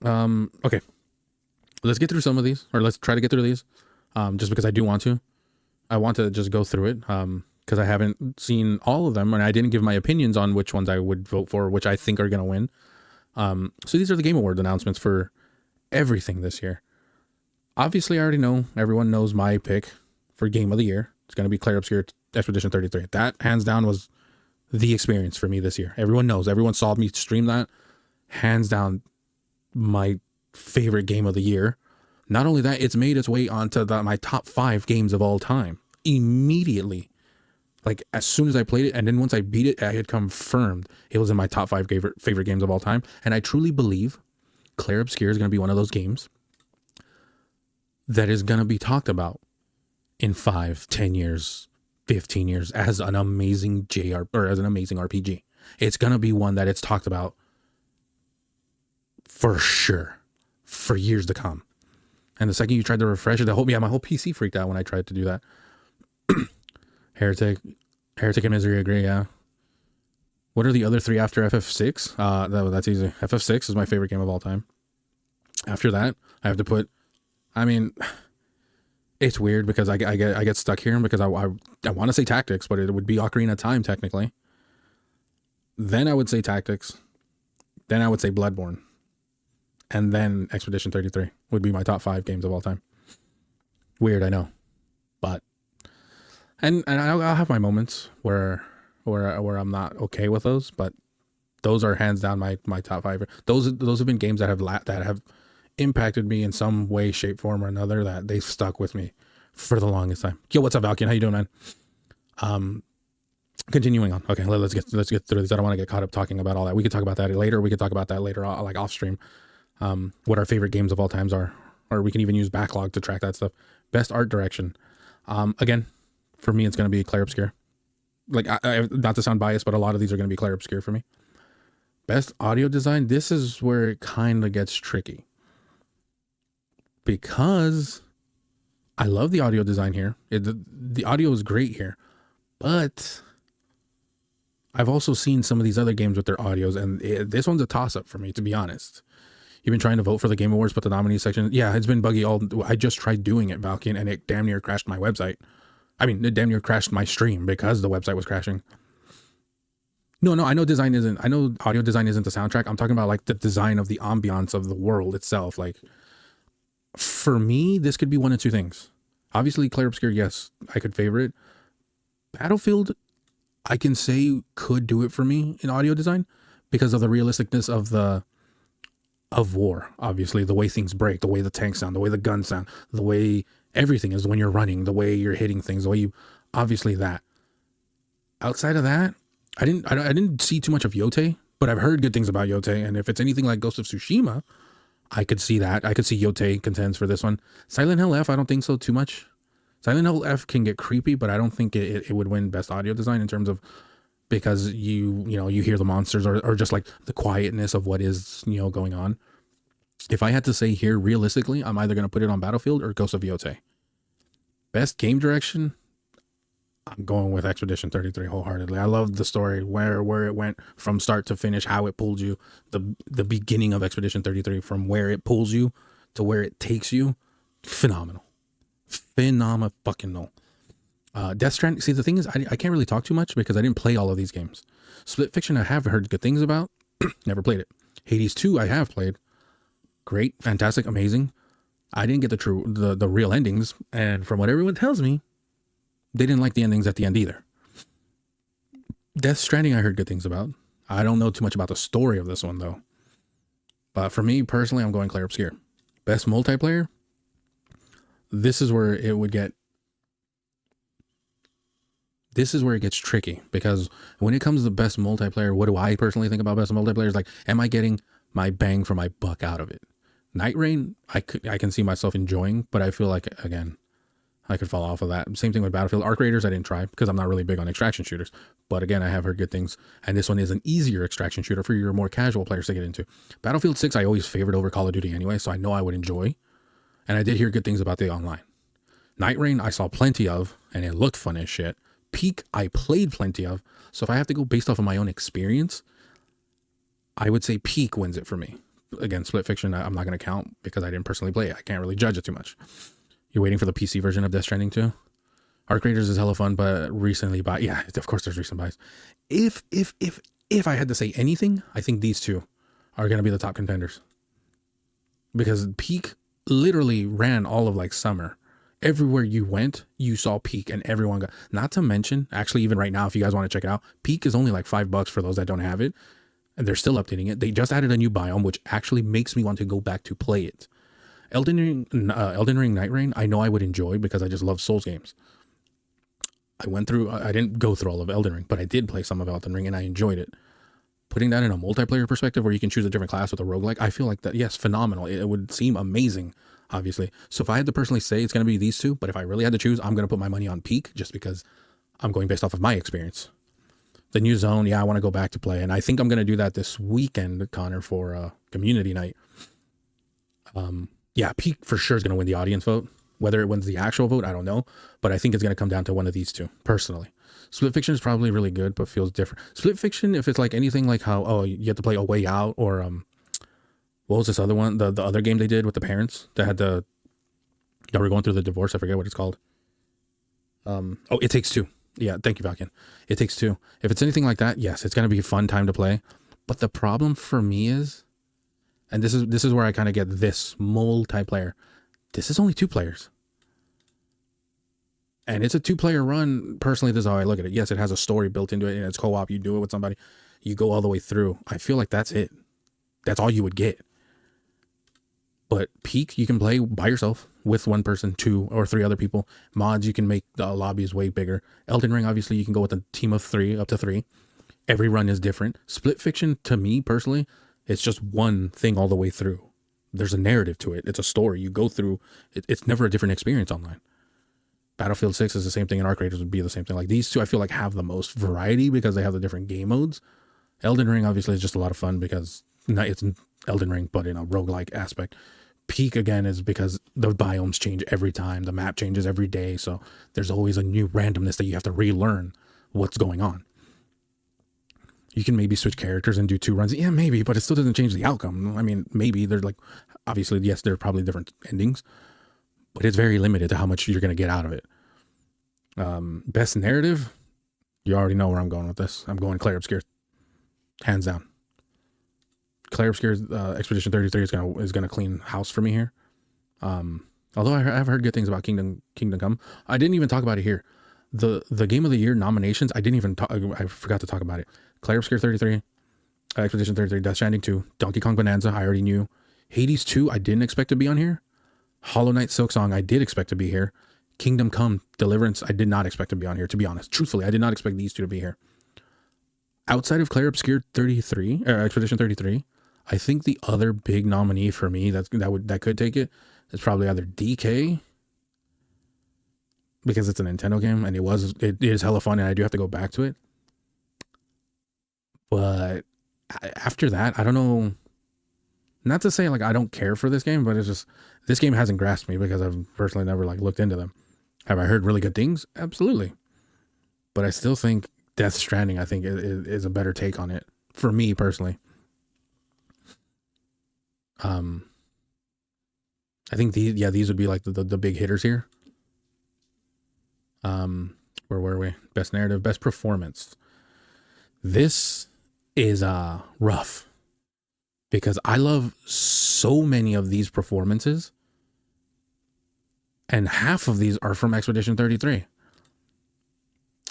Okay, let's get through some of these, or let's try to get through these. Just because I do want to. I want to just go through it. Because I haven't seen all of them, and I didn't give my opinions on which ones I would vote for, which I think are going to win. So these are the Game Awards announcements for everything this year. Obviously, I already know. Everyone knows my pick for Game of the Year. It's going to be Clair Obscur Expedition 33. That, hands down, was the experience for me this year. Everyone knows. Everyone saw me stream that. Hands down, my favorite game of the year. Not only that, it's made its way onto my top 5 games of all time immediately. Like, as soon as I played it, and then once I beat it, I had confirmed it was in my top 5 favorite games of all time. And I truly believe Clair Obscur is going to be one of those games that is going to be talked about in 5, 10 years, 15 years as an amazing or as an amazing RPG. It's going to be one that it's talked about for sure for years to come. And the second you tried to refresh it, my whole PC freaked out when I tried to do that. Heretic and Misery agree, yeah. What are the other 3 after FF6? That's easy. FF6 is my favorite game of all time. After that, I have to put, it's weird because I get stuck here because I want to say Tactics, but it would be Ocarina of Time technically. Then I would say Tactics. Then I would say Bloodborne. And then Expedition 33 would be my top 5 games of all time. Weird, I know. But and I'll have my moments where I'm not okay with those, but those are hands down my top 5. Those have been games that have impacted me in some way, shape, form, or another, that they've stuck with me for the longest time. Yo, what's up, Valkian? How you doing, man? Continuing on. Okay, let's get through this. I don't want to get caught up talking about all that. We could talk about that later. We could talk about that later, like off stream. What our favorite games of all times are, or we can even use backlog to track that stuff. Best art direction. Again, for me, it's going to be Clair Obscur. Like, I, not to sound biased, but a lot of these are going to be Clair Obscur for me. Best audio design. This is where it kind of gets tricky, because I love the audio design here. The audio is great here, but I've also seen some of these other games with their audios, and this one's a toss-up for me, to be honest. You've been trying to vote for the Game Awards, but the nominees section, yeah, it's been buggy I just tried doing it, Valkian, and it damn near crashed my website. It damn near crashed my stream because the website was crashing. No, I know audio design isn't the soundtrack. I'm talking about like the design of the ambiance of the world itself. Like, for me, this could be one of 2 things. Obviously, Clair Obscur, yes, I could favor it. Battlefield, I can say, could do it for me in audio design because of the realisticness of war. Obviously, the way things break, the way the tanks sound, the way the guns sound, the way everything is when you're running, the way you're hitting things, the way you, obviously that. Outside of that, I didn't see too much of Yote, but I've heard good things about Yote, and if it's anything like Ghost of Tsushima, I could see that. I could see Yote contends for this one. Silent Hill F, I don't think so too much. Silent Hill F can get creepy, but I don't think it would win best audio design in terms of, because you hear the monsters or just like the quietness of what is, going on. If I had to say here, realistically, I'm either going to put it on Battlefield or Ghost of Yote. Best game direction, I'm going with Expedition 33 wholeheartedly. I love the story, where it went from start to finish, how it pulled you, the beginning of Expedition 33, from where it pulls you to where it takes you. Phenomenal. Fucking Death Stranding. See, the thing is, I can't really talk too much because I didn't play all of these games. Split Fiction, I have heard good things about. Never played it. Hades 2, I have played. Great, fantastic, amazing. I didn't get the real endings, and from what everyone tells me, they didn't like the endings at the end either. Death Stranding, I heard good things about. I don't know too much about the story of this one, though. But for me, personally, I'm going Clair Obscur. Best multiplayer, this is where it gets tricky, because when it comes to best multiplayer, what do I personally think about best multiplayer? Is like, am I getting my bang for my buck out of it? Night Rain, I can see myself enjoying, but I feel like, again, I could fall off of that. Same thing with Battlefield. Arc Raiders, I didn't try because I'm not really big on extraction shooters. But again, I have heard good things. And this one is an easier extraction shooter for your more casual players to get into. Battlefield 6, I always favored over Call of Duty anyway, so I know I would enjoy. And I did hear good things about the online. Night Rain, I saw plenty of, and it looked fun as shit. Peak, I played plenty of. So if I have to go based off of my own experience, I would say Peak wins it for me. again, Split Fiction, I'm not going to count because I didn't personally play it. I can't really judge it too much. You're waiting for the PC version of Death Stranding 2. Arc Raiders is hella fun, but recently yeah, of course there's recent buys. If I had to say anything, I think these two are going to be the top contenders. Because Peak literally ran all of like summer. Everywhere you went, you saw Peak, and everyone got, not to mention, actually, even right now, if you guys want to check it out, Peak is only like $5 for those that don't have it, and they're still updating it. They just added a new biome, which actually makes me want to go back to play it. Elden Ring Night Rain, I know I would enjoy because I just love Souls games. I didn't go through all of Elden Ring, but I did play some of Elden Ring, and I enjoyed it. Putting that in a multiplayer perspective where you can choose a different class with a roguelike, I feel like that, yes, phenomenal. It would seem amazing, obviously. So if I had to personally say, it's going to be these two, but if I really had to choose, I'm going to put my money on Peak just because I'm going based off of my experience. The new zone, yeah, I want to go back to play, and I think I'm going to do that this weekend, Connor, for community night. Yeah, Peak for sure is going to win the audience vote. Whether it wins the actual vote, I don't know, but I think it's going to come down to one of these two, personally. Split Fiction is probably really good, but feels different. Split Fiction, if it's like anything like how, you have to play A Way Out, or what was this other one? The other game they did with the parents that were going through the divorce. I forget what it's called. It Takes Two. Yeah, thank you, Valken. It Takes Two. If it's anything like that, yes, it's going to be a fun time to play. But the problem for me is, and this is where I kind of get this multiplayer. This is only 2 players. And it's a 2-player run. Personally, this is how I look at it. Yes, it has a story built into it, and it's co-op. You do it with somebody. You go all the way through. I feel like that's it. That's all you would get. But Peak, you can play by yourself with 1 person, 2 or 3 other people. Mods, you can make the lobbies way bigger. Elden Ring, obviously, you can go with a team of 3, up to 3. Every run is different. Split Fiction, to me, personally, it's just one thing all the way through. There's a narrative to it. It's a story. You go through. It's never a different experience online. Battlefield 6 is the same thing, and Arc Raiders would be the same thing. Like, these two, I feel like, have the most variety because they have the different game modes. Elden Ring, obviously, is just a lot of fun because it's Elden Ring, but in a roguelike aspect. Peak, again, is because the biomes change every time. The map changes every day, so there's always a new randomness that you have to relearn what's going on. You can maybe switch characters and do 2 runs. Yeah, maybe, but it still doesn't change the outcome. I mean, maybe they're like, obviously, yes, there are probably different endings, but it's very limited to how much you're going to get out of it. Best narrative, you already know where I'm going with this. I'm going Clair Obscur, hands down. Clair Obscur's Expedition 33 is gonna clean house for me here. Although I've heard good things about Kingdom Come. I didn't even talk about it here. The Game of the Year nominations, I forgot to talk about it. Clair Obscur 33, Expedition 33, Death Stranding 2, Donkey Kong Bonanza, I already knew. Hades 2, I didn't expect to be on here. Hollow Knight Silksong, I did expect to be here. Kingdom Come Deliverance, I did not expect to be on here, to be honest. Truthfully, I did not expect these two to be here. Outside of Clair Obscur 33, Expedition 33, I think the other big nominee for me that could take it is probably either DK, because it's a Nintendo game and it is hella fun and I do have to go back to it. But after that, I don't know. Not to say like I don't care for this game, but it's just this game hasn't grasped me because I've personally never like looked into them. Have I heard really good things? Absolutely. But I still think Death Stranding, I think, is a better take on it for me personally. I think these would be like the big hitters here. Where were we? Best narrative, best performance. This is rough because I love so many of these performances, and half of these are from Expedition 33.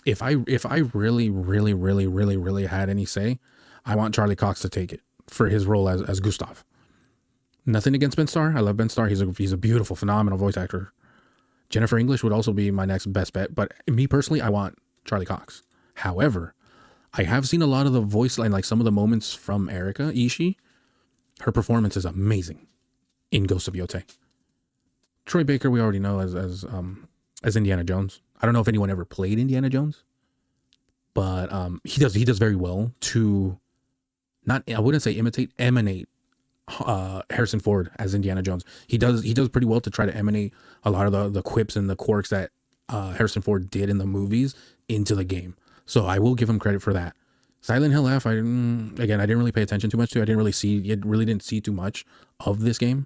If I really had any say, I want Charlie Cox to take it for his role as Gustav. Nothing against Ben Starr. I love Ben Starr. He's a beautiful, phenomenal voice actor. Jennifer English would also be my next best bet, but me personally, I want Charlie Cox. However, I have seen a lot of the voice line, like some of the moments from Erika Ishii. Her performance is amazing in Ghost of Yotei. Troy Baker, we already know as Indiana Jones. I don't know if anyone ever played Indiana Jones, but he does very well to not, I wouldn't say imitate, emanate Harrison Ford as Indiana Jones. He does pretty well to try to emanate a lot of the quips and the quirks that Harrison Ford did in the movies into the game. So I will give him credit for that. Silent Hill F, again, I didn't really pay attention too much to. I really didn't see too much of this game.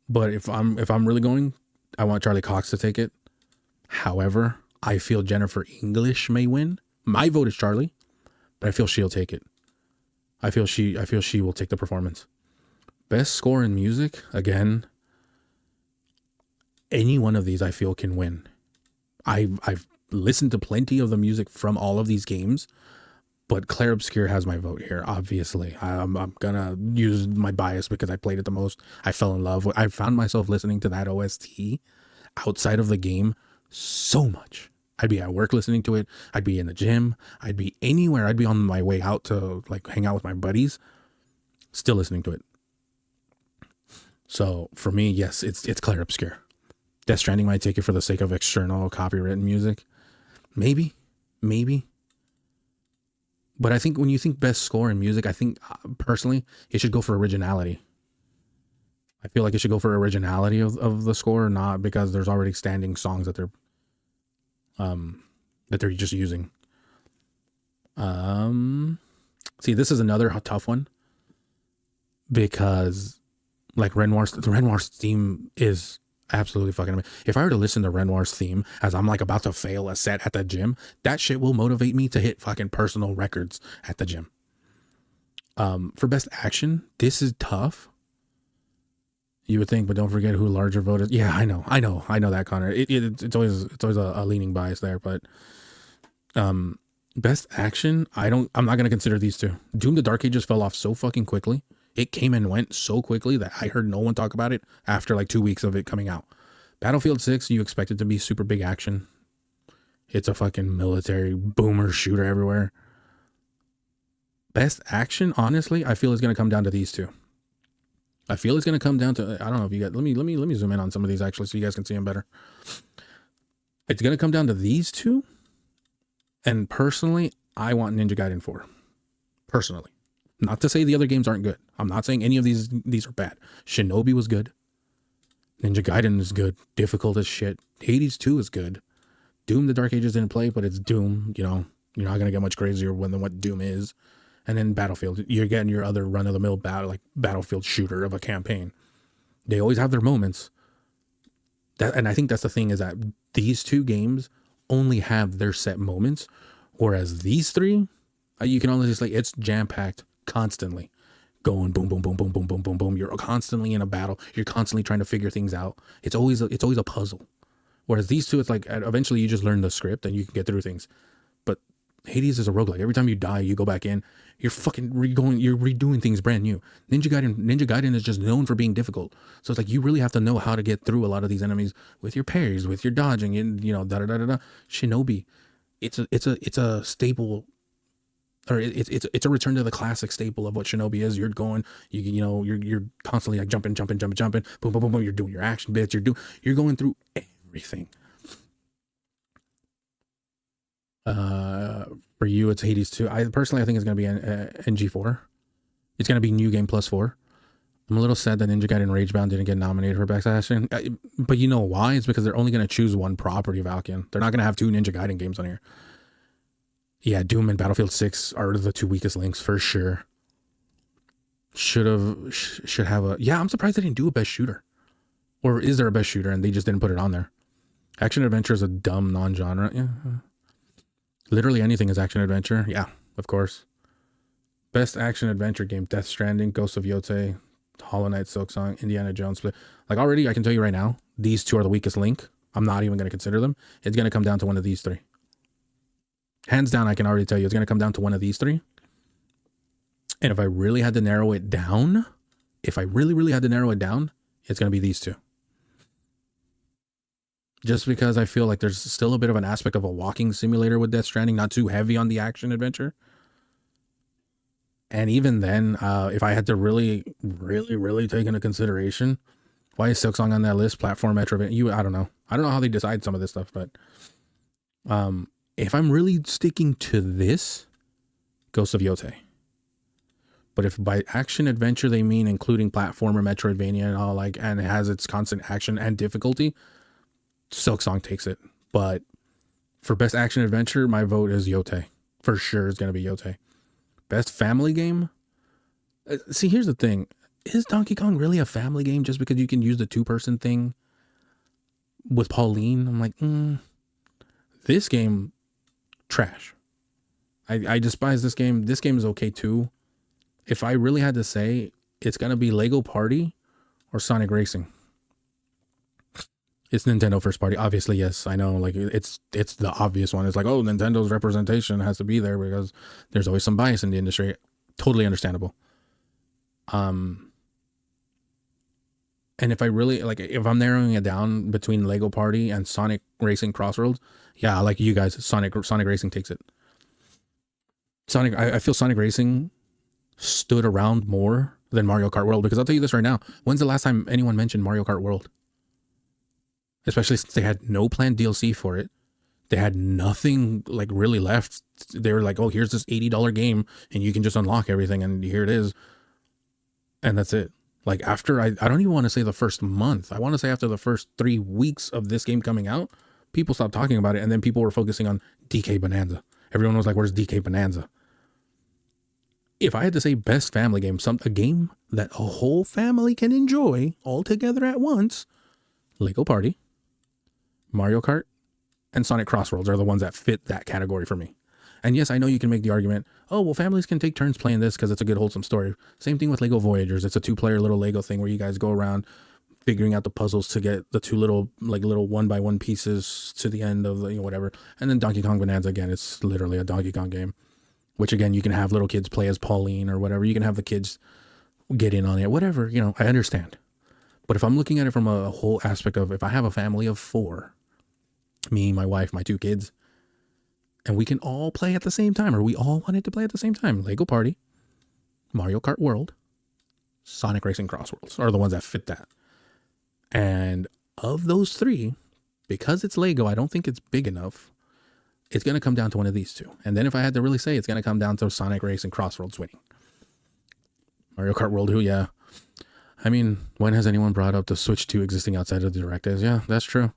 But if I'm really going, I want Charlie Cox to take it. However, I feel Jennifer English may win. My vote is Charlie, but I feel she'll take it. I feel she will take the performance. Best score in music, again, any one of these I feel can win. I've listened to plenty of the music from all of these games, but Clair Obscur has my vote here, obviously. I'm gonna use my bias because I played it the most. I fell in love. I found myself listening to that OST outside of the game so much. I'd be at work listening to it. I'd be in the gym. I'd be anywhere. I'd be on my way out to like hang out with my buddies, still listening to it. So for me, yes, it's Clair Obscur. Death Stranding might take it for the sake of external copywritten music. Maybe. But I think when you think best score in music, I think personally, it should go for originality. I feel like it should go for originality of the score, not because there's already standing songs that they're just using. See, this is another tough one because like Renoir's theme is absolutely fucking amazing. If I were to listen to Renoir's theme as I'm like about to fail a set at the gym, that shit will motivate me to hit fucking personal records at the gym. For best action, this is tough. You would think, but don't forget who larger voted. Yeah, I know that, Connor. It's always a leaning bias there, but best action, I'm not gonna consider these two. Doom: The Dark Ages fell off so fucking quickly. It came and went so quickly that I heard no one talk about it after like 2 weeks of it coming out. Battlefield 6, you expect it to be super big action. It's a fucking military boomer shooter everywhere. Best action, honestly, I feel is gonna come down to these two. I feel it's gonna come down to, I don't know if you guys, let me zoom in on some of these actually so you guys can see them better. It's gonna come down to these two. And personally, I want Ninja Gaiden 4. Personally. Not to say the other games aren't good. I'm not saying any of these are bad. Shinobi was good. Ninja Gaiden is good. Difficult as shit. Hades 2 is good. Doom: The Dark Ages didn't play, but it's Doom. You know, you're not going to get much crazier than what Doom is. And then Battlefield. You're getting your other run-of-the-mill Battlefield shooter of a campaign. They always have their moments. And I think that's the thing is that these two games only have their set moments. Whereas these three, you can only just like, it's jam-packed. Constantly going boom, boom, boom, boom, boom, boom, boom, boom. You're constantly in a battle. You're constantly trying to figure things out. It's always a puzzle. Whereas these two, it's like eventually you just learn the script and you can get through things. But Hades is a roguelike. Every time you die, you go back in. You're fucking you're redoing things brand new. Ninja Gaiden is just known for being difficult. So it's like you really have to know how to get through a lot of these enemies with your parries, with your dodging, and Shinobi, it's a staple. Or it's a return to the classic staple of what Shinobi is. You're going, you're constantly like jumping, boom, boom, boom, boom. You're doing your action bits. You're going through everything. For you, it's Hades 2. I personally think it's gonna be NG4. It's gonna be New Game Plus 4. I'm a little sad that Ninja Gaiden Ragebound didn't get nominated for Best Action, but you know why? It's because they're only gonna choose one property, Valkian. They're not gonna have two Ninja Gaiden games on here. Yeah, Doom and Battlefield 6 are the two weakest links for sure. Should have a... Yeah, I'm surprised they didn't do a best shooter. Or is there a best shooter and they just didn't put it on there? Action adventure is a dumb non-genre. Yeah. Literally anything is action adventure. Yeah, of course. Best action adventure game: Death Stranding, Ghost of Yotei, Hollow Knight, Silksong, Indiana Jones. Like already, I can tell you right now, these two are the weakest link. I'm not even going to consider them. It's going to come down to one of these three. Hands down, I can already tell you it's going to come down to one of these three. And if I really had to narrow it down, it's going to be these two. Just because I feel like there's still a bit of an aspect of a walking simulator with Death Stranding, not too heavy on the action adventure. And even then, if I had to really take into consideration, why is Silksong on that list? Platform, Metroidvania. I don't know how they decide some of this stuff, but if I'm really sticking to this, Ghost of Yotei. But if by action adventure they mean including platformer, Metroidvania, and all and it has its constant action and difficulty, Silksong takes it. But for best action adventure, my vote is Yotei. for sure is going to be Yote. Best family game? See, here's the thing. Is Donkey Kong really a family game just because you can use the 2-person thing with Pauline? I'm like, this game, trash. I despise this game. This game is okay too. If I really had to say, it's going to be Lego Party or Sonic Racing. It's Nintendo first party. Obviously, yes. I know, like, it's the obvious one. It's like, oh, Nintendo's representation has to be there because there's always some bias in the industry. Totally understandable. And if I really, like, if I'm narrowing it down between Lego Party and Sonic Racing Crossroads, yeah, like you guys, Sonic Racing takes it. I feel Sonic Racing stood around more than Mario Kart World, because I'll tell you this right now. When's the last time anyone mentioned Mario Kart World? Especially since they had no planned DLC for it. They had nothing like really left. They were like, oh, here's this $80 game and you can just unlock everything and here it is. And that's it. Like after, I don't even want to say the first month. I want to say after the first 3 weeks of this game coming out, people stopped talking about it. And then people were focusing on DK Bonanza. Everyone was like, where's DK Bonanza? If I had to say best family game, a game that a whole family can enjoy all together at once, Lego Party, Mario Kart, and Sonic Crossroads are the ones that fit that category for me. And yes, I know you can make the argument, oh, well, families can take turns playing this because it's a good, wholesome story. Same thing with Lego Voyagers. It's a 2-player little Lego thing where you guys go around figuring out the puzzles to get the 2 little 1x1 pieces to the end of the, whatever. And then Donkey Kong Bonanza, again, it's literally a Donkey Kong game, which again, you can have little kids play as Pauline or whatever. You can have the kids get in on it, whatever, I understand. But if I'm looking at it from a whole aspect of, if I have a family of 4, me, my wife, my 2 kids, and we can all play at the same time, or we all wanted to play at the same time, Lego Party, Mario Kart World, Sonic Racing Crossroads are the ones that fit that. And of those 3, because it's Lego, I don't think it's big enough. It's going to come down to one of these 2. And then if I had to really say, it's going to come down to Sonic Racing Crossroads winning. Mario Kart World, who, yeah. I mean, when has anyone brought up the Switch 2 existing outside of the directives? Yeah, that's true.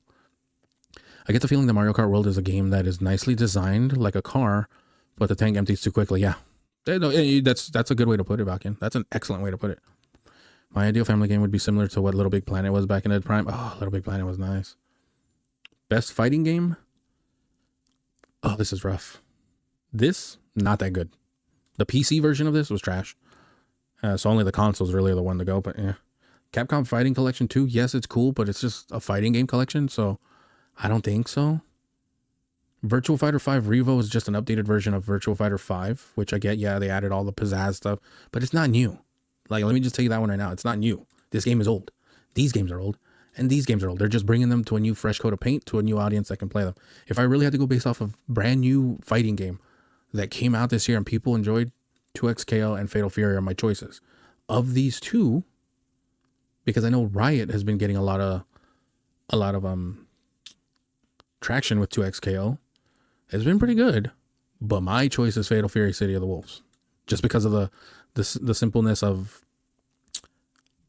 I get the feeling that Mario Kart World is a game that is nicely designed like a car, but the tank empties too quickly. Yeah, that's a good way to put it, Valken. That's an excellent way to put it. My ideal family game would be similar to what Little Big Planet was back in its prime. Oh, Little Big Planet was nice. Best fighting game? Oh, this is rough. This, not that good. The PC version of this was trash. So only the consoles really are the one to go, but yeah. Capcom Fighting Collection 2, yes, it's cool, but it's just a fighting game collection, so I don't think so. Virtua Fighter 5 Revo is just an updated version of Virtua Fighter 5, which I get, yeah, they added all the pizzazz stuff, but it's not new. Like, let me just tell you that one right now. It's not new. This game is old. These games are old, and these games are old. They're just bringing them to a new fresh coat of paint, to a new audience that can play them. If I really had to go based off of brand new fighting game that came out this year and people enjoyed, 2XKL and Fatal Fury are my choices. Of these 2, because I know Riot has been getting a lot of traction with 2XKO. It's been pretty good, but my choice is Fatal Fury City of the Wolves, just because of the simpleness of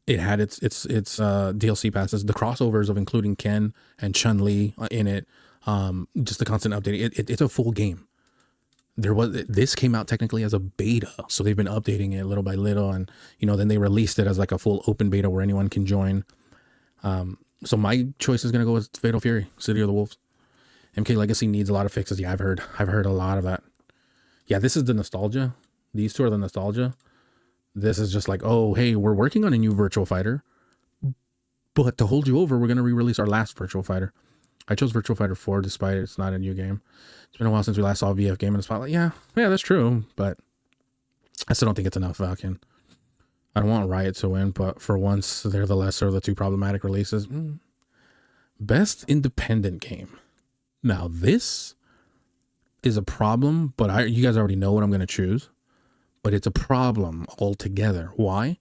it. Had its DLC passes, the crossovers of including Ken and Chun-Li in it, just the constant updating. It's a full game. This came out technically as a beta, so they've been updating it little by little, and then they released it as like a full open beta where anyone can join. So my choice is gonna go with Fatal Fury City of the Wolves. MK Legacy needs a lot of fixes. Yeah, I've heard a lot of that. Yeah, this is the nostalgia. These 2 are the nostalgia. This is just like, oh, hey, we're working on a new Virtua Fighter, but to hold you over, we're going to re-release our last Virtua Fighter. I chose Virtua Fighter 4 despite it's not a new game. It's been a while since we last saw a VF game in the spotlight. Yeah, that's true, but I still don't think it's enough, Valken. I don't want Riot to win, but for once, they're the lesser of the 2 problematic releases. Best independent game. Now, this is a problem, but you guys already know what I'm going to choose. But it's a problem altogether. Why?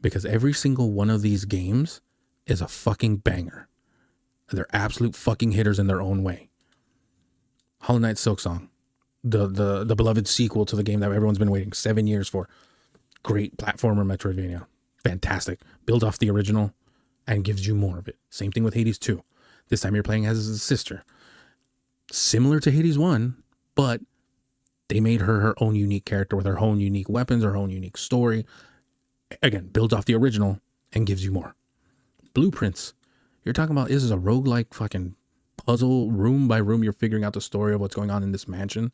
Because every single one of these games is a fucking banger. They're absolute fucking hitters in their own way. Hollow Knight Silksong, the beloved sequel to the game that everyone's been waiting 7 years for. Great platformer Metroidvania. Fantastic. Build off the original and gives you more of it. Same thing with Hades 2. This time you're playing as his sister. Similar to Hades 1, but They made her own unique character with her own unique weapons, her own unique story. Again, builds off the original and gives you more. Blueprints. You're talking about, this is a roguelike fucking puzzle, room by room. You're figuring out the story of what's going on in this mansion.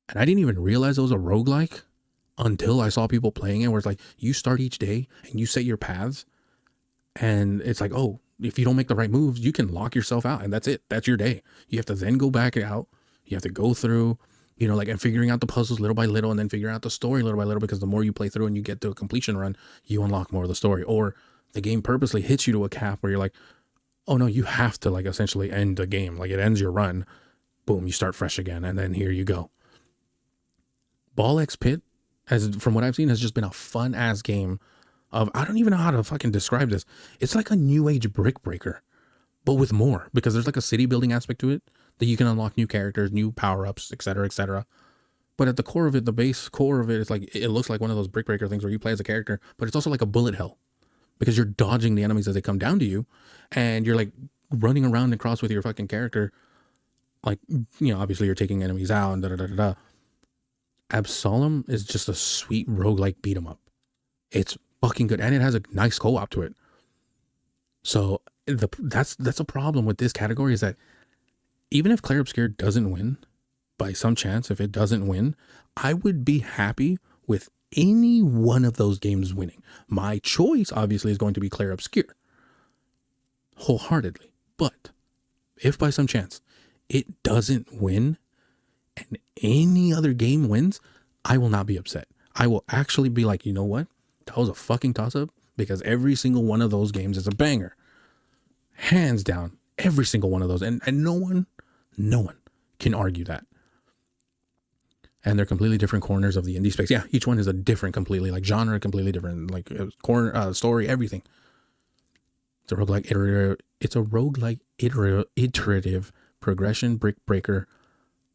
And I didn't even realize it was a roguelike until I saw people playing it, where it's like, you start each day and you set your paths. And it's like, oh, if you don't make the right moves, you can lock yourself out. And that's it. That's your day. You have to then go back out. You have to go through, you know, like, and figuring out the puzzles little by little, and then figuring out the story little by little, because the more you play through and you get to a completion run, you unlock more of the story. Or the game purposely hits you to a cap where you're like, oh no, you have to, like, essentially end the game. Like, it ends your run. Boom, you start fresh again. And then here you go. Ball X Pit, has, from what I've seen, has just been a fun ass game of, I don't even know how to fucking describe this. It's like a new age brick breaker, but with more, because there's like a city building aspect to it that you can unlock new characters, new power-ups, etc., etc. But at the core of it, the base core of it is like, it looks like one of those brick breaker things where you play as a character, but it's also like a bullet hell, because you're dodging the enemies as they come down to you, and you're like running around across with your fucking character. Like, you know, obviously you're taking enemies out and da-da-da-da-da. Absolem is just a sweet roguelike beat 'em up. It's fucking good, and it has a nice co-op to it. So that's a problem with this category, is that even if Clair Obscur doesn't win, by some chance, if it doesn't win, I would be happy with any one of those games winning. My choice, obviously, is going to be Clair Obscur, wholeheartedly. But if by some chance it doesn't win and any other game wins, I will not be upset. I will actually be like, you know what? That was a fucking toss-up, because every single one of those games is a banger. Hands down, every single one of those. And no one can argue that. And they're completely different corners of the indie space. Yeah, each one is a different, completely, like, genre, completely different, like, corner, story, everything. It's a roguelike iterative progression brick breaker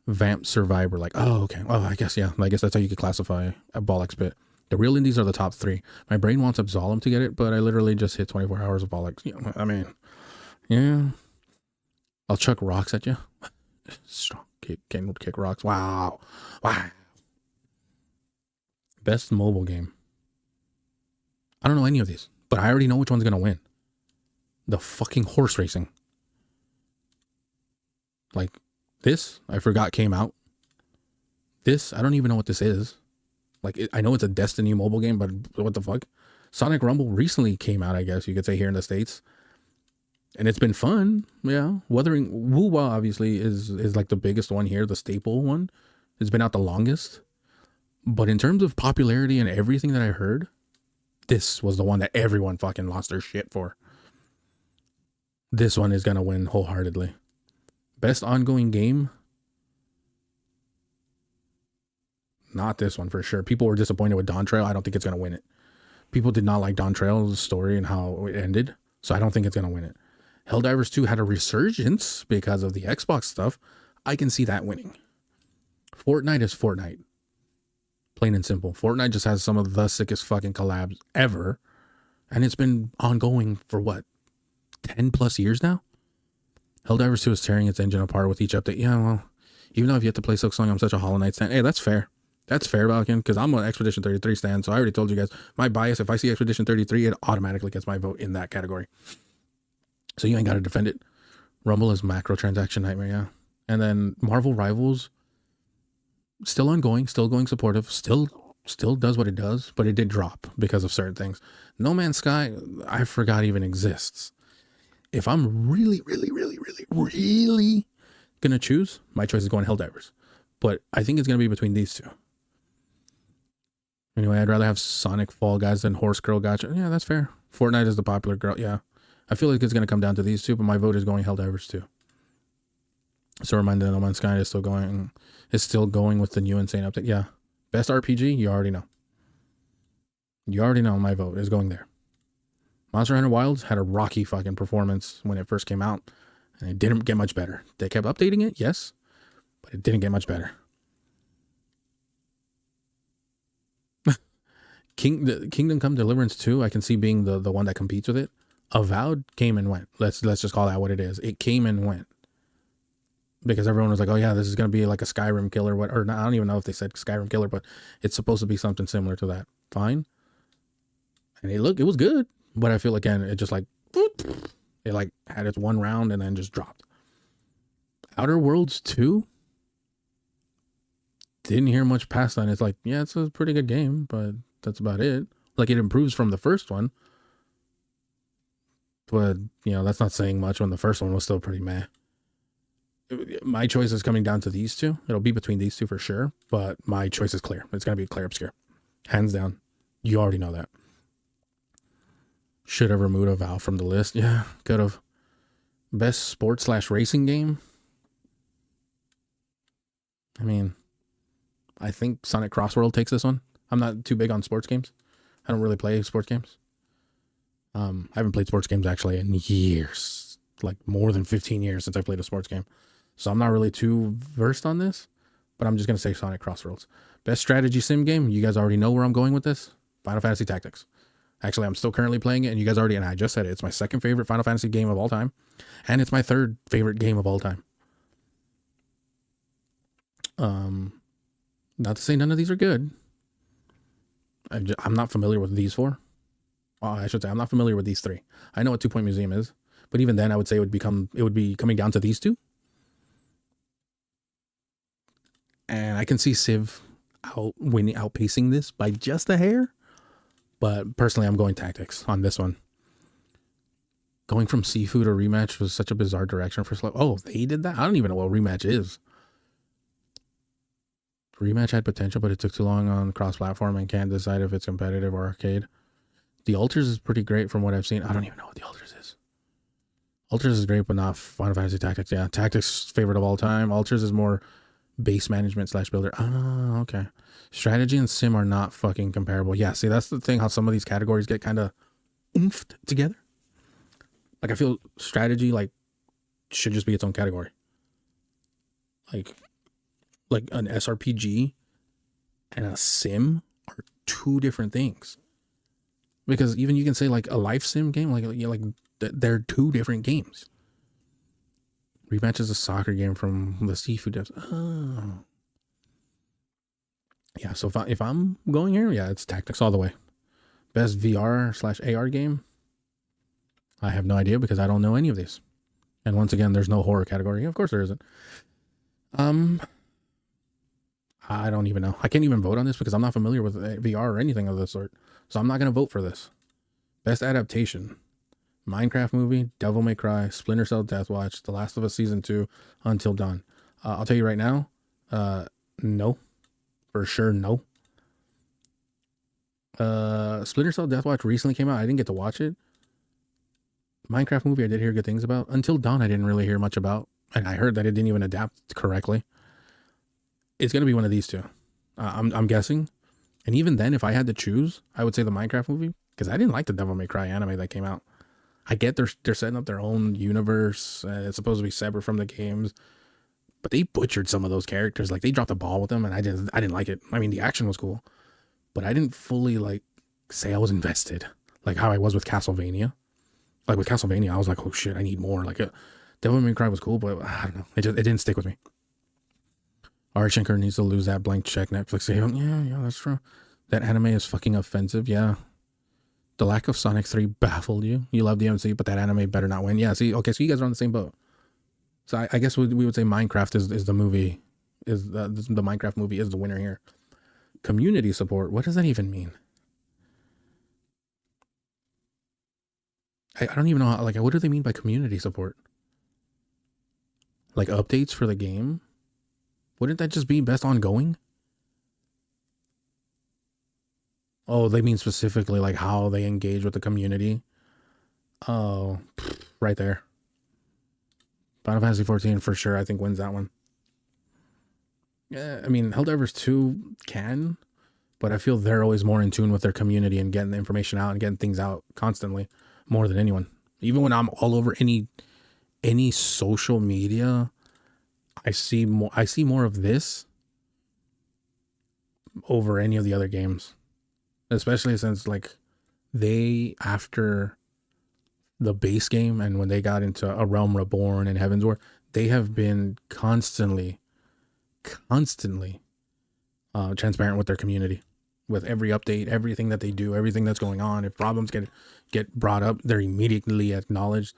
vamp survivor. Like, oh, okay. Oh, I guess, yeah. I guess that's how you could classify a Ball X Pit. The real indies are the top 3. My brain wants Absolem to get it, but I literally just hit 24 hours of Ball X. You know, I mean, yeah. I'll chuck rocks at you. Strong kick rocks. Wow. Best mobile game. I don't know any of these, but I already know which one's gonna win. The fucking horse racing. Like, this, I forgot came out. This, I don't even know what this is. Like, I know it's a Destiny mobile game, but what the fuck? Sonic Rumble recently came out, I guess you could say, here in the States. And it's been fun, yeah. Woo-Wah, obviously, is like the biggest one here, the staple one. It's been out the longest. But in terms of popularity and everything that I heard, this was the one that everyone fucking lost their shit for. This one is going to win wholeheartedly. Best ongoing game? Not this one for sure. People were disappointed with Dawn Trail. I don't think it's going to win it. People did not like Dawn Trail's story and how it ended, so I don't think it's going to win it. Helldivers 2 had a resurgence because of the Xbox stuff. I can see that winning. Fortnite is Fortnite. Plain and simple. Fortnite just has some of the sickest fucking collabs ever. And it's been ongoing for what? 10 plus years now? Helldivers 2 is tearing its engine apart with each update. Yeah, well, even though I've yet to play Silksong, I'm such a Hollow Knight stan. Hey, that's fair. That's fair, Valken, because I'm an Expedition 33 stan, so I already told you guys, my bias, if I see Expedition 33, it automatically gets my vote in that category. So you ain't got to defend it. Rumble is macro transaction nightmare, yeah. And then Marvel Rivals, still ongoing, still going supportive, still does what it does, but it did drop because of certain things. No Man's Sky, I forgot even exists. If I'm really gonna choose, my choice is going Helldivers. But I think it's gonna be between these two. Anyway, I'd rather have Sonic Fall Guys than Horse Girl Gotcha. Yeah, that's fair. Fortnite is the popular girl. Yeah. I feel like it's going to come down to these two, but my vote is going Helldivers too. So reminder, No Man's Sky is still going with the new insane update. Yeah. Best RPG, you already know. You already know my vote is going there. Monster Hunter Wilds had a rocky fucking performance when it first came out, and it didn't get much better. They kept updating it, yes, but it didn't get much better. Kingdom Come Deliverance 2, I can see being the one that competes with it. Avowed came and went. Let's just call that what it is. It came and went. because everyone was like, "Oh yeah, this is gonna be like a Skyrim killer." What? Or not, I don't even know if they said Skyrim killer, but it's supposed to be something similar to that. Fine, and it was good, but I feel again, it just like it like had its one round and then just dropped. Outer Worlds 2, didn't hear much past that. It's like, yeah, it's a pretty good game, but that's about it. Like, it improves from the first one, but that's not saying much when the first one was still pretty meh. My choice is coming down to these two. It'll be between these two for sure, but my choice is clear. It's gonna be Clear Obscure, hands down. You already know that. Should have removed a Valve from the list. Yeah, could have. Best sports/racing game. I mean, I think Sonic Crossworld takes this one. I'm not too big on sports games. I don't really play sports games. I haven't played sports games actually in years, like more than 15 years since I played a sports game. So I'm not really too versed on this, but I'm just going to say Sonic Crossworlds. Best strategy sim game. You guys already know where I'm going with this. Final Fantasy Tactics. Actually, I'm still currently playing it, and you guys already, and I just said it, it's my second favorite Final Fantasy game of all time, and it's my third favorite game of all time. Not to say none of these are good. I'm not familiar with these four. Well, I should say I'm not familiar with these three. I know what 2 Point Museum is, but even then, I would say it would be coming down to these two. And I can see Civ outpacing this by just a hair. But personally, I'm going Tactics on this one. Going from Seafood or Rematch was such a bizarre direction for Slow. Oh, they did that? I don't even know what Rematch is. Rematch had potential, but it took too long on cross-platform and can't decide if it's competitive or arcade. The Alters is pretty great from what I've seen. I don't even know what the Alters is. Alters is great, but not Final Fantasy Tactics. Yeah, Tactics favorite of all time. Alters is more base management/builder. Oh, okay. Strategy and sim are not fucking comparable. Yeah, see, that's the thing, how some of these categories get kind of oomphed together. Like, I feel strategy, like, should just be its own category. Like an SRPG and a sim are two different things. Because even you can say, like, a life sim game, they're two different games. Rematch is a soccer game from the Seafood devs. Oh. Yeah, so if I'm going here, yeah, it's Tactics all the way. Best VR/AR game? I have no idea because I don't know any of these. And once again, there's no horror category. Of course there isn't. I don't even know. I can't even vote on this because I'm not familiar with VR or anything of this sort. So I'm not going to vote for this. Best adaptation. Minecraft movie, Devil May Cry, Splinter Cell Deathwatch, The Last of Us Season 2, Until Dawn. I'll tell you right now, no. For sure, no. Splinter Cell Deathwatch recently came out. I didn't get to watch it. Minecraft movie, I did hear good things about. Until Dawn, I didn't really hear much about. And I heard that it didn't even adapt correctly. It's going to be one of these two. I'm guessing. And even then, if I had to choose, I would say the Minecraft movie. Because I didn't like the Devil May Cry anime that came out. I get they're setting up their own universe. And it's supposed to be separate from the games. But they butchered some of those characters. Like, they dropped the ball with them, and I didn't like it. I mean, the action was cool. But I didn't fully, like, say I was invested. Like how I was with Castlevania. Like, with Castlevania, I was like, oh, shit, I need more. Like, Devil May Cry was cool, but I don't know. It didn't stick with me. Arshinker needs to lose that blank check Netflix. Yeah, that's true. That anime is fucking offensive. Yeah. The lack of Sonic 3 baffled you. You love the MC, but that anime better not win. Yeah, see, okay, so you guys are on the same boat. So I guess we would say Minecraft is the movie, is the Minecraft movie is the winner here. Community support, what does that even mean? I don't even know how, like, what do they mean by community support? Like updates for the game? Wouldn't that just be best ongoing? Oh, they mean specifically like how they engage with the community. Oh, right there. Final Fantasy 14 for sure, I think wins that one. Yeah, I mean, Helldivers 2 can, but I feel they're always more in tune with their community and getting the information out and getting things out constantly, more than anyone. Even when I'm all over any social media, I see more of this over any of the other games. Especially since, like, they, after the base game and when they got into A Realm Reborn and Heaven's War, they have been constantly transparent with their community, with every update, everything that they do, everything that's going on. If problems get brought up, they're immediately acknowledged.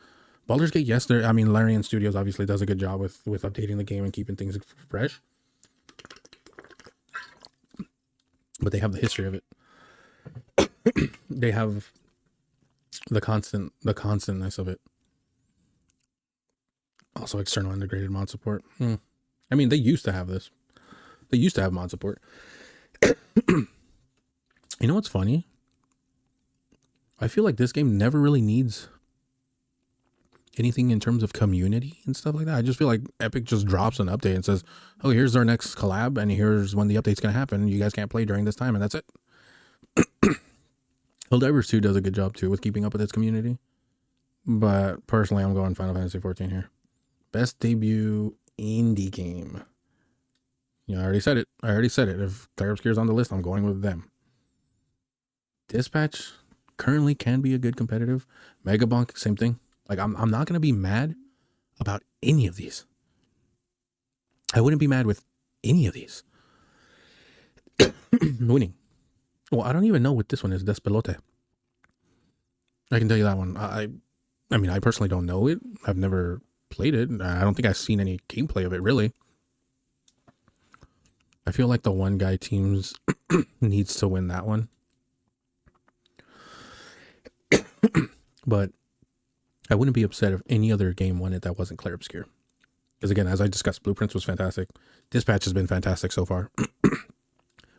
Baldur's Gate, yes, Larian Studios obviously does a good job with updating the game and keeping things fresh, but they have the history of it. They have the constantness of it. Also, external integrated mod support. I mean, they used to have this. They used to have mod support. You know what's funny? I feel like this game never really needs anything in terms of community and stuff like that. I just feel like Epic just drops an update and says, oh, here's our next collab, and here's when the update's going to happen. You guys can't play during this time, and that's it. Helldivers 2 does a good job, too, with keeping up with its community. But personally, I'm going Final Fantasy 14 here. Best debut indie game. Yeah, I already said it. If Clair Obscure's on the list, I'm going with them. Dispatch currently can be a good competitive. Megabonk, same thing. Like, I'm not going to be mad about any of these. I wouldn't be mad with any of these. Winning. Well, I don't even know what this one is. Despelote. I can tell you that one. I mean, I personally don't know it. I've never played it. I don't think I've seen any gameplay of it, really. I feel like the one guy teams needs to win that one. But I wouldn't be upset if any other game won it that wasn't Clair Obscure. Because again, as I discussed, Blueprints was fantastic. Dispatch has been fantastic so far.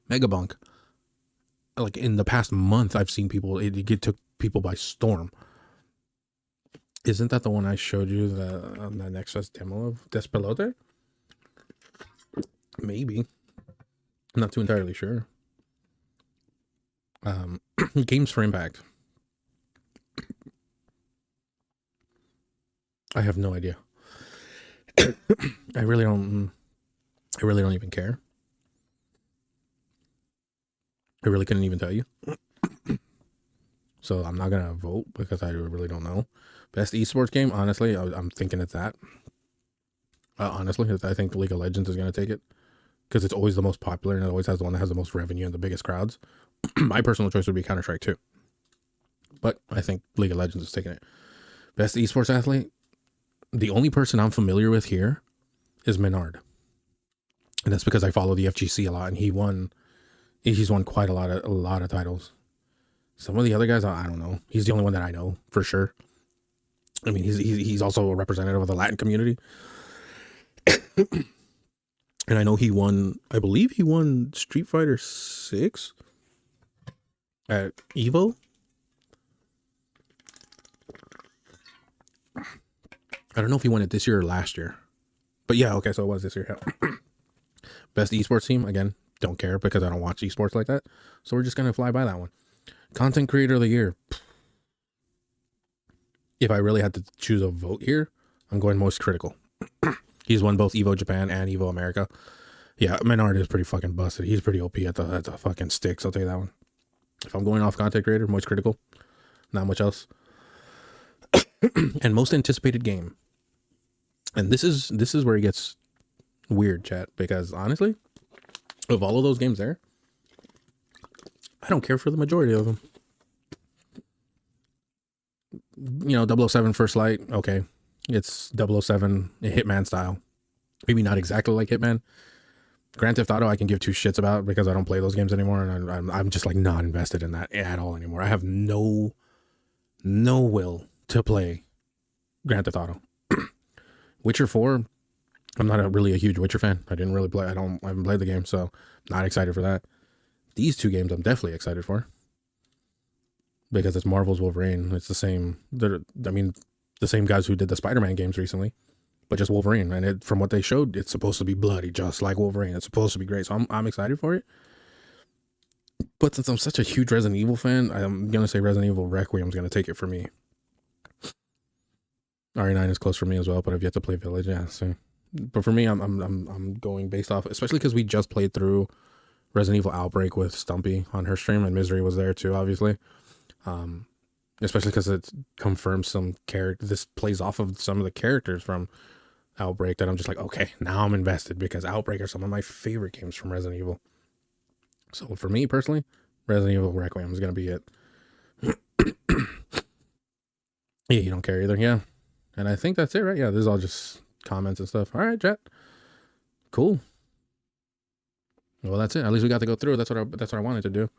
Megabonk. Like in the past month, I've seen people, it took people by storm. Isn't that the one I showed you on the Nexus demo of Despelote? Maybe. I'm not too entirely sure. Games for Impact. I have no idea. I really don't even care. I really couldn't even tell you. So I'm not going to vote because I really don't know. Best esports game? Honestly, I'm thinking it's that. Honestly, I think League of Legends is going to take it. Because it's always the most popular and it always has the one that has the most revenue and the biggest crowds. My personal choice would be Counter-Strike 2. But I think League of Legends is taking it. Best esports athlete? The only person I'm familiar with here is Menard. And that's because I follow the FGC a lot and he's won quite a lot of titles. Some of the other guys, I don't know. He's the only one that I know for sure. I mean, he's also a representative of the Latin community. And I know I believe he won Street Fighter 6 at Evo. I don't know if he won it this year or last year. But yeah, okay, so it was this year. Best esports team, again, don't care because I don't watch esports like that. So we're just going to fly by that one. Content creator of the year. If I really had to choose a vote here, I'm going most critical. He's won both Evo Japan and Evo America. Yeah, Menard is pretty fucking busted. He's pretty OP at the fucking sticks. I'll tell you that one. If I'm going off content creator, most critical. Not much else. And most anticipated game. And this is where it gets weird, chat. Because honestly, of all of those games there, I don't care for the majority of them. You know, 007 First Light, okay. It's 007 Hitman style. Maybe not exactly like Hitman. Grand Theft Auto I can give two shits about because I don't play those games anymore, and I'm just like not invested in that at all anymore. I have no will to play Grand Theft Auto. Witcher 4, I'm not really a huge Witcher fan. I haven't played the game, so not excited for that. These two games I'm definitely excited for. Because it's Marvel's Wolverine. It's the same, the same guys who did the Spider-Man games recently, but just Wolverine. And from what they showed, it's supposed to be bloody, just like Wolverine. It's supposed to be great. So I'm excited for it. But since I'm such a huge Resident Evil fan, I'm going to say Resident Evil Requiem's going to take it for me. RE9 is close for me as well, but I've yet to play Village. Yeah, so. But for me, I'm going based off, especially because we just played through Resident Evil Outbreak with Stumpy on her stream, and Misery was there too, obviously. Especially because it confirms some character. This plays off of some of the characters from Outbreak that I'm just like, okay, now I'm invested because Outbreak are some of my favorite games from Resident Evil. So for me personally, Resident Evil Requiem is gonna be it. Yeah, you don't care either. Yeah. And I think that's it, right? Yeah, this is all just comments and stuff. All right, chat. Cool. Well, that's it. At least we got to go through. That's what I wanted to do.